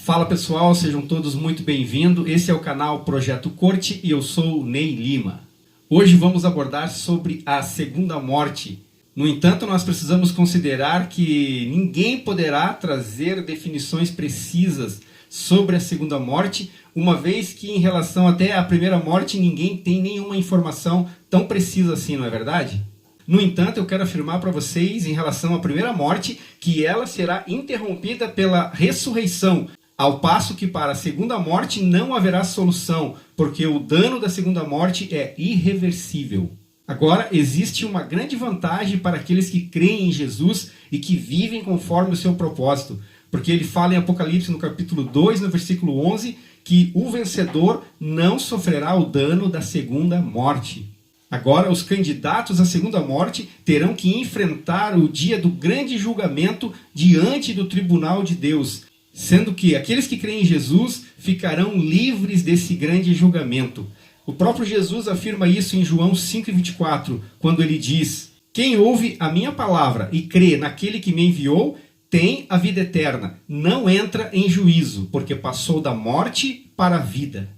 Fala pessoal, sejam todos muito bem-vindos. Esse é o canal Projeto Corte e eu sou o Ney Lima. Hoje vamos abordar sobre a segunda morte. No entanto, nós precisamos considerar que ninguém poderá trazer definições precisas sobre a segunda morte, uma vez que em relação até à primeira morte ninguém tem nenhuma informação tão precisa assim, não é verdade? No entanto, eu quero afirmar para vocês em relação à primeira morte que ela será interrompida pela ressurreição, ao passo que para a segunda morte não haverá solução, porque o dano da segunda morte é irreversível. Agora, existe uma grande vantagem para aqueles que creem em Jesus e que vivem conforme o seu propósito, porque ele fala em Apocalipse no capítulo 2, no versículo 11, que o vencedor não sofrerá o dano da segunda morte. Agora, os candidatos à segunda morte terão que enfrentar o dia do grande julgamento diante do tribunal de Deus, sendo que aqueles que creem em Jesus ficarão livres desse grande julgamento. O próprio Jesus afirma isso em João 5,24, quando ele diz: "Quem ouve a minha palavra e crê naquele que me enviou, tem a vida eterna, não entra em juízo, porque passou da morte para a vida."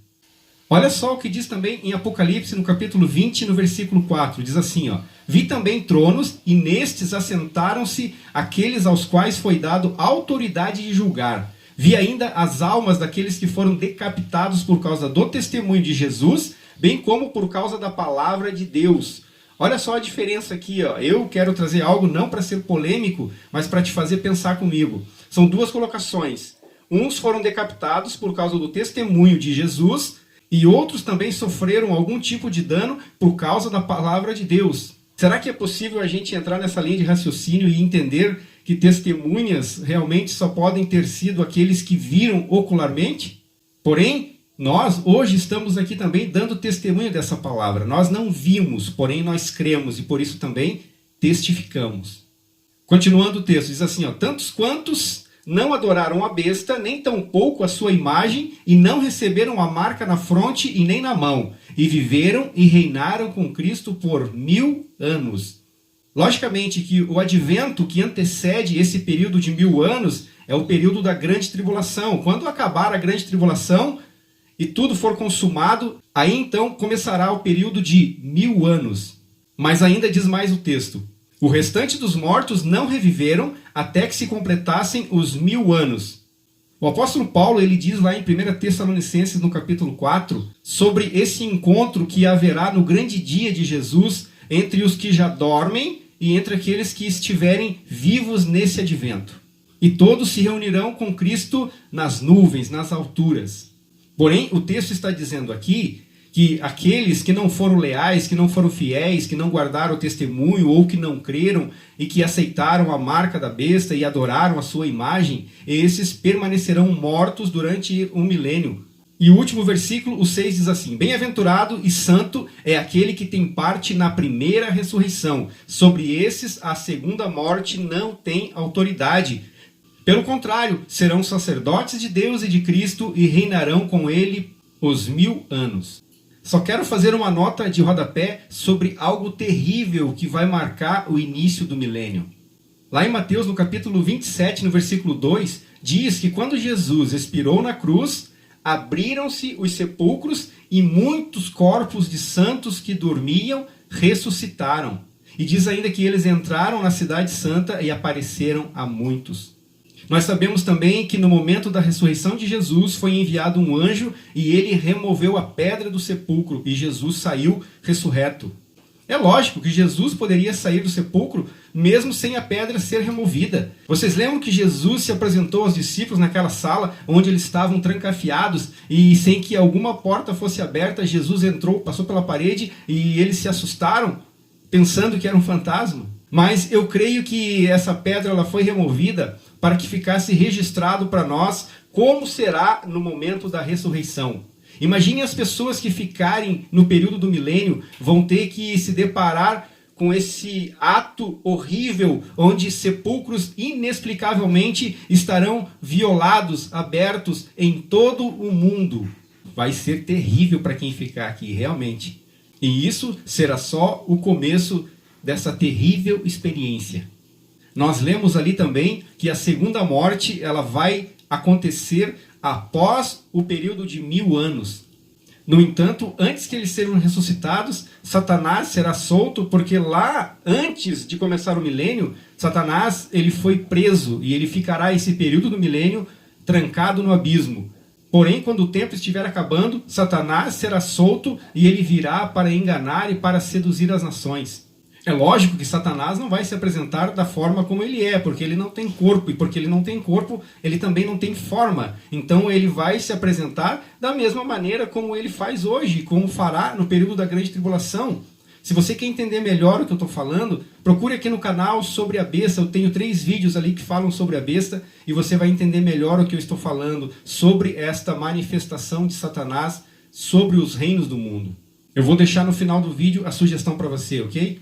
Olha só o que diz também em Apocalipse, no capítulo 20, no versículo 4. Diz assim, "Vi também tronos, e nestes assentaram-se aqueles aos quais foi dado autoridade de julgar. Vi ainda as almas daqueles que foram decapitados por causa do testemunho de Jesus, bem como por causa da palavra de Deus." Olha só a diferença aqui. Eu quero trazer algo não para ser polêmico, mas para te fazer pensar comigo. São duas colocações. Uns foram decapitados por causa do testemunho de Jesus, e outros também sofreram algum tipo de dano por causa da palavra de Deus. Será que é possível a gente entrar nessa linha de raciocínio e entender que testemunhas realmente só podem ter sido aqueles que viram ocularmente? Porém, nós hoje estamos aqui também dando testemunho dessa palavra. Nós não vimos, porém nós cremos e por isso também testificamos. Continuando o texto, diz assim, "Tantos quantos não adoraram a besta, nem tampouco a sua imagem, e não receberam a marca na fronte e nem na mão, e viveram e reinaram com Cristo por 1000 anos. Logicamente que o advento que antecede esse período de 1000 anos é o período da grande tribulação. Quando acabar a grande tribulação e tudo for consumado, aí então começará o período de 1000 anos. Mas ainda diz mais o texto: "O restante dos mortos não reviveram até que se completassem os 1000 anos." O apóstolo Paulo ele diz lá em 1 Tessalonicenses, no capítulo 4, sobre esse encontro que haverá no grande dia de Jesus entre os que já dormem e entre aqueles que estiverem vivos nesse advento. "E todos se reunirão com Cristo nas nuvens, nas alturas." Porém, o texto está dizendo aqui que aqueles que não foram leais, que não foram fiéis, que não guardaram o testemunho ou que não creram e que aceitaram a marca da besta e adoraram a sua imagem, esses permanecerão mortos durante um milênio. E o último versículo, o 6, diz assim: "Bem-aventurado e santo é aquele que tem parte na primeira ressurreição. Sobre esses a segunda morte não tem autoridade. Pelo contrário, serão sacerdotes de Deus e de Cristo e reinarão com ele os 1000 anos." Só quero fazer uma nota de rodapé sobre algo terrível que vai marcar o início do milênio. Lá em Mateus, no capítulo 27, no versículo 2, diz que quando Jesus expirou na cruz, abriram-se os sepulcros e muitos corpos de santos que dormiam ressuscitaram. E diz ainda que eles entraram na cidade santa e apareceram a muitos. Nós sabemos também que no momento da ressurreição de Jesus foi enviado um anjo e ele removeu a pedra do sepulcro e Jesus saiu ressurreto. É lógico que Jesus poderia sair do sepulcro mesmo sem a pedra ser removida. Vocês lembram que Jesus se apresentou aos discípulos naquela sala onde eles estavam trancafiados e sem que alguma porta fosse aberta, Jesus entrou, passou pela parede e eles se assustaram pensando que era um fantasma? Mas eu creio que essa pedra ela foi removida para que ficasse registrado para nós como será no momento da ressurreição. Imagine as pessoas que ficarem no período do milênio vão ter que se deparar com esse ato horrível, onde sepulcros inexplicavelmente estarão violados, abertos em todo o mundo. Vai ser terrível para quem ficar aqui, realmente. E isso será só o começo dessa terrível experiência. Nós lemos ali também que a segunda morte ela vai acontecer após o período de 1000 anos. No entanto, antes que eles sejam ressuscitados, Satanás será solto, porque lá, antes de começar o milênio, Satanás ele foi preso e ele ficará esse período do milênio trancado no abismo. Porém, quando o tempo estiver acabando, Satanás será solto e ele virá para enganar e para seduzir as nações. É lógico que Satanás não vai se apresentar da forma como ele é, porque ele não tem corpo, e porque ele não tem corpo, ele também não tem forma. Então ele vai se apresentar da mesma maneira como ele faz hoje, como fará no período da grande tribulação. Se você quer entender melhor o que eu estou falando, procure aqui no canal sobre a besta. Eu tenho 3 vídeos ali que falam sobre a besta, e você vai entender melhor o que eu estou falando sobre esta manifestação de Satanás sobre os reinos do mundo. Eu vou deixar no final do vídeo a sugestão para você, ok?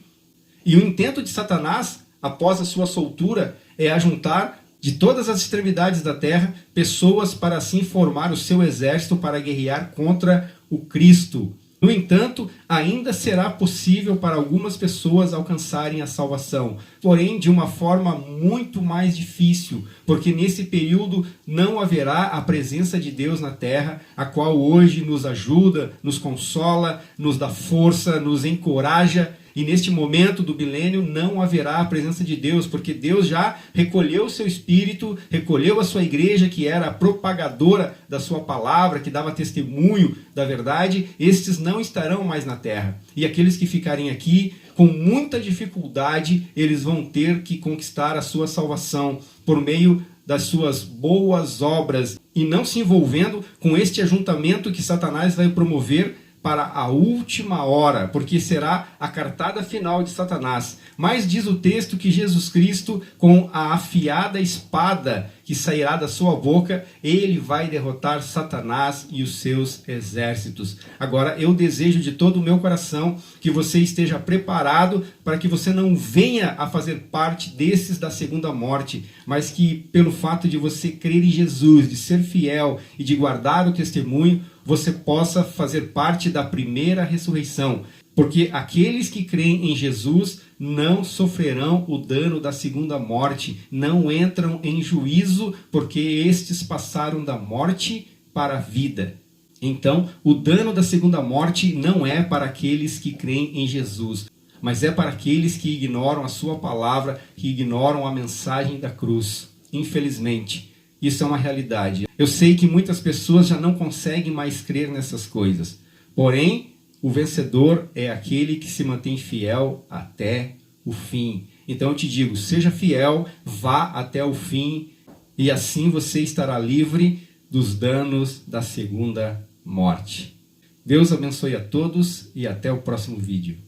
E o intento de Satanás, após a sua soltura, é ajuntar de todas as extremidades da terra pessoas para assim formar o seu exército para guerrear contra o Cristo. No entanto, ainda será possível para algumas pessoas alcançarem a salvação, porém de uma forma muito mais difícil, porque nesse período não haverá a presença de Deus na terra, a qual hoje nos ajuda, nos consola, nos dá força, nos encoraja. E neste momento do milênio não haverá a presença de Deus, porque Deus já recolheu o seu Espírito, recolheu a sua igreja, que era a propagadora da sua palavra, que dava testemunho da verdade. Estes não estarão mais na terra. E aqueles que ficarem aqui, com muita dificuldade, eles vão ter que conquistar a sua salvação por meio das suas boas obras, e não se envolvendo com este ajuntamento que Satanás vai promover para a última hora, porque será a cartada final de Satanás. Mas diz o texto que Jesus Cristo, com a afiada espada que sairá da sua boca, ele vai derrotar Satanás e os seus exércitos. Agora, eu desejo de todo o meu coração que você esteja preparado para que você não venha a fazer parte desses da segunda morte, mas que pelo fato de você crer em Jesus, de ser fiel e de guardar o testemunho, você possa fazer parte da primeira ressurreição. Porque aqueles que creem em Jesus não sofrerão o dano da segunda morte, não entram em juízo, porque estes passaram da morte para a vida. Então, o dano da segunda morte não é para aqueles que creem em Jesus, mas é para aqueles que ignoram a sua palavra, que ignoram a mensagem da cruz. Infelizmente, isso é uma realidade. Eu sei que muitas pessoas já não conseguem mais crer nessas coisas. Porém, o vencedor é aquele que se mantém fiel até o fim. Então eu te digo, seja fiel, vá até o fim, e assim você estará livre dos danos da segunda morte. Deus abençoe a todos e até o próximo vídeo.